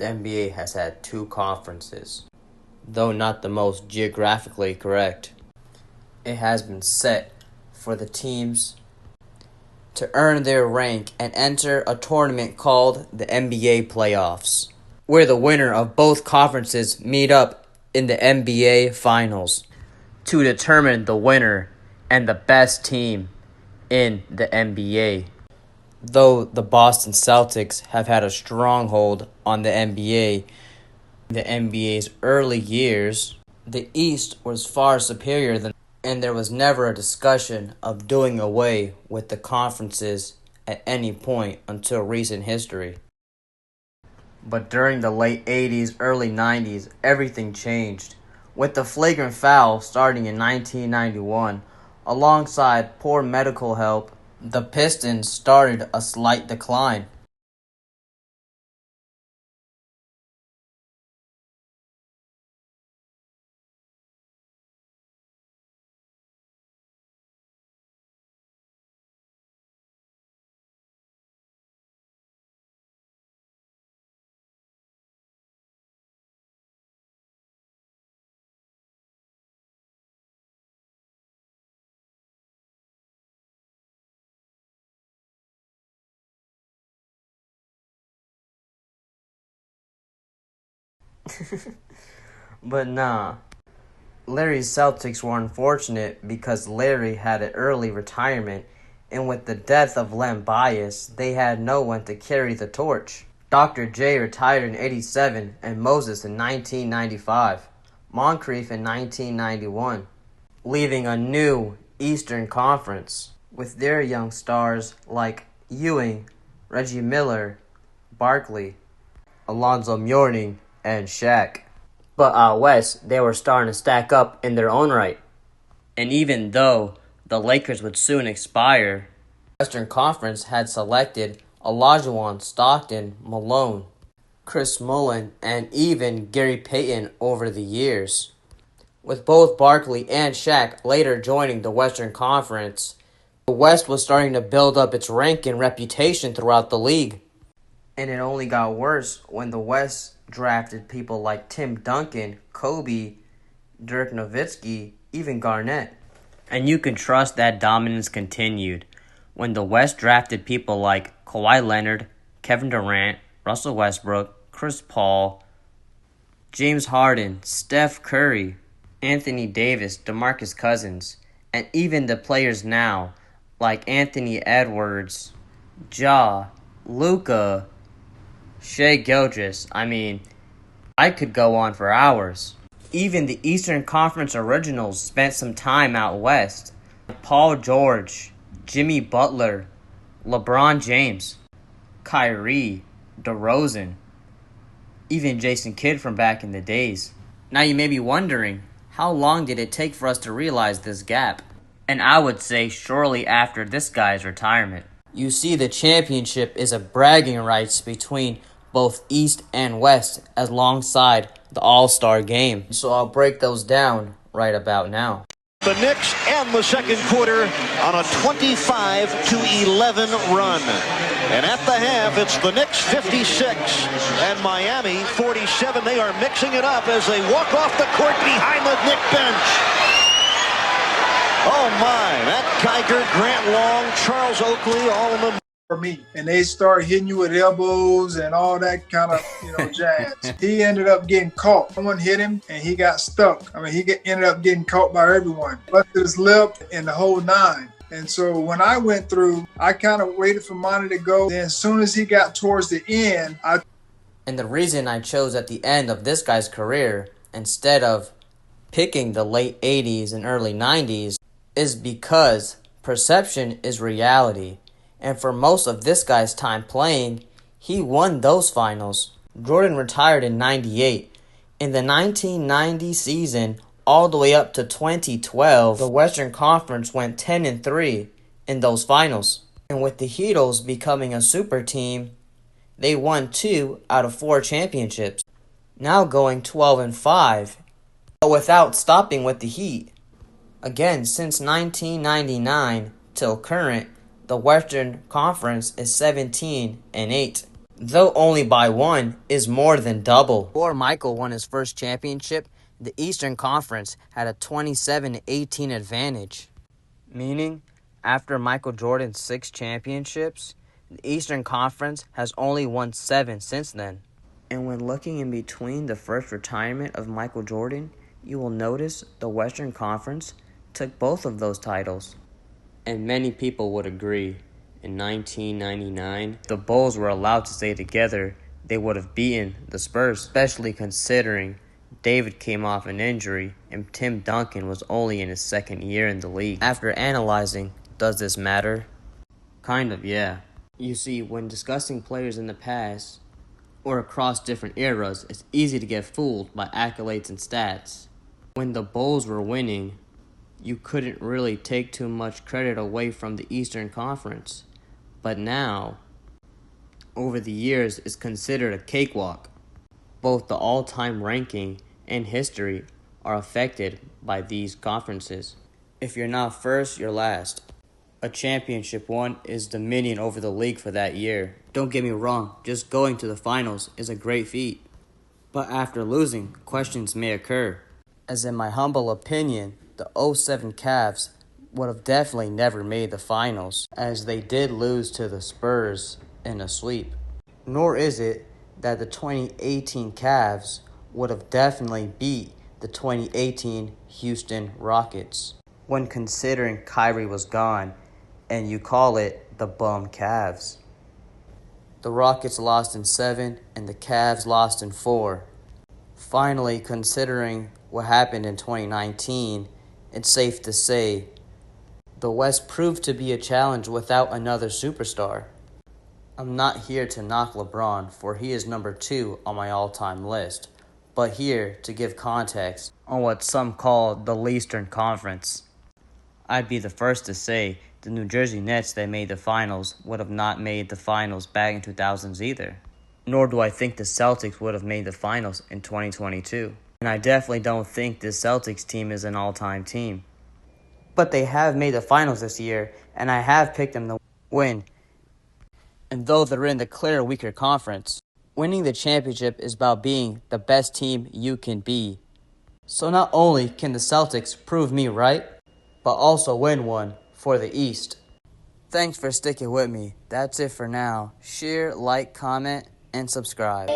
the NBA has had two conferences, though not the most geographically correct. It has been set for the teams to earn their rank and enter a tournament called the NBA playoffs, where the winner of both conferences meet up in the NBA finals to determine the winner and the best team in the NBA. Though the Boston Celtics have had a stronghold on the NBA in the NBA's early years, the East was far superior than, and there was never a discussion of doing away with the conferences at any point until recent history. But during the late 80s, early 90s, everything changed, with the flagrant foul starting in 1991. Alongside poor medical help, the Pistons started a slight decline. But nah, Larry's Celtics were unfortunate because Larry had an early retirement, and with the death of Len Bias, they had no one to carry the torch. Dr. J retired in '87 and Moses in 1995, Moncrief in 1991, leaving a new Eastern Conference with their young stars like Ewing, Reggie Miller, Barkley, Alonzo Mourning, and Shaq. But out west, they were starting to stack up in their own right. And even though the Lakers would soon expire, the Western Conference had selected Olajuwon, Stockton, Malone, Chris Mullin, and even Gary Payton over the years. With both Barkley and Shaq later joining the Western Conference, the West was starting to build up its rank and reputation throughout the league. And it only got worse when the West drafted people like Tim Duncan, Kobe, Dirk Nowitzki, even Garnett. And you can trust that dominance continued when the West drafted people like Kawhi Leonard, Kevin Durant, Russell Westbrook, Chris Paul, James Harden, Steph Curry, Anthony Davis, DeMarcus Cousins, and even the players now like Anthony Edwards, Ja, Luka, Shai Gilgeous. I could go on for hours. Even the Eastern Conference Originals spent some time out west. Paul George, Jimmy Butler, LeBron James, Kyrie, DeRozan, even Jason Kidd from back in the days. Now you may be wondering, how long did it take for us to realize this gap? And I would say shortly after this guy's retirement. You see, the championship is a bragging rights between both East and West alongside the All-Star game. So I'll break those down right about now. The Knicks end the second quarter on a 25-11 run. And at the half, it's the Knicks 56 and Miami 47. They are mixing it up as they walk off the court behind the Knick bench. Oh my, that Kiger, Grant Long, Charles Oakley, all of them. For me, and they start hitting you with elbows and all that kind of, jazz. He ended up getting caught. Someone hit him and he got stuck. Ended up getting caught by everyone. Busted his lip and the whole nine. And so when I went through, I kind of waited for Monty to go. Then as soon as he got towards the end, And the reason I chose at the end of this guy's career instead of picking the late 80s and early 90s is because perception is reality. And for most of this guy's time playing, he won those finals. Jordan retired in '98. In the 1990 season, all the way up to 2012, the Western Conference went 10-3 in those finals. And with the Heatles becoming a super team, they won 2 out of 4 championships, now going 12-5, but without stopping with the Heat. Again, since 1999 till current, the Western Conference is 17-8. though only by one, is more than double. Before Michael won his first championship, the Eastern Conference had a 27-18 advantage. Meaning, after Michael Jordan's 6 championships, the Eastern Conference has only won 7 since then. And when looking in between the first retirement of Michael Jordan, you will notice the Western Conference took both of those titles. And many people would agree, in 1999, if the Bulls were allowed to stay together, they would have beaten the Spurs, especially considering David came off an injury and Tim Duncan was only in his second year in the league. After analyzing, does this matter? Kind of, yeah. You see, when discussing players in the past, or across different eras, it's easy to get fooled by accolades and stats. When the Bulls were winning, you couldn't really take too much credit away from the Eastern Conference. But now, over the years, it's considered a cakewalk. Both the all-time ranking and history are affected by these conferences. If you're not first, you're last. A championship won is dominion over the league for that year. Don't get me wrong, just going to the finals is a great feat. But after losing, questions may occur. As in my humble opinion, the 07 Cavs would have definitely never made the finals, as they did lose to the Spurs in a sweep. Nor is it that the 2018 Cavs would have definitely beat the 2018 Houston Rockets. When considering Kyrie was gone, and you call it the bum Cavs. The Rockets lost in 7 and the Cavs lost in 4. Finally, considering what happened in 2019, it's safe to say the West proved to be a challenge without another superstar. I'm not here to knock LeBron, for he is number 2 on my all-time list, but here to give context on what some call the Lestern Conference. I'd be the first to say the New Jersey Nets that made the finals would have not made the finals back in 2000s either. Nor do I think the Celtics would have made the finals in 2022. And I definitely don't think the Celtics team is an all-time team. But they have made the finals this year, and I have picked them to win. And though they're in the clear weaker conference, winning the championship is about being the best team you can be. So not only can the Celtics prove me right, but also win one for the East. Thanks for sticking with me. That's it for now. Share, like, comment, and subscribe.